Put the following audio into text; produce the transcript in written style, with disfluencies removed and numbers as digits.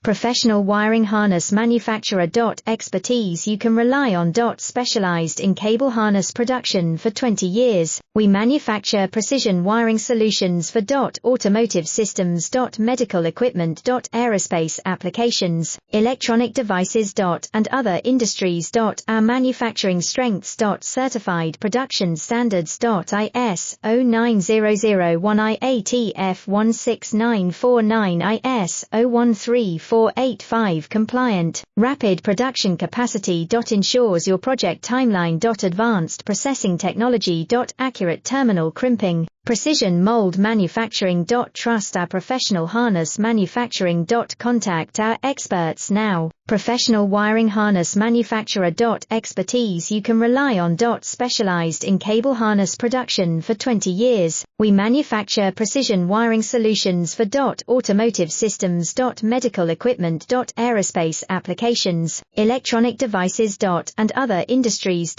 Professional wiring harness manufacturer. Expertise you can rely on. Specialized in cable harness production for 20 years, we manufacture precision wiring solutions for automotive systems. Medical equipment. Aerospace applications, electronic devices. And other industries. Our manufacturing strengths. Certified production standards. ISO 9001 IATF 16949 ISO 13485 compliant. Rapid production capacity. Ensures your project timeline. Advanced processing technology. Accurate terminal crimping. Precision mold manufacturing. Trust our professional harness manufacturing. Contact our experts now. Professional wiring harness manufacturer. Expertise you can rely on. Specialized in cable harness production for 20 years, we manufacture precision wiring solutions for automotive systems. Medical equipment. Aerospace applications, electronic devices. And other industries.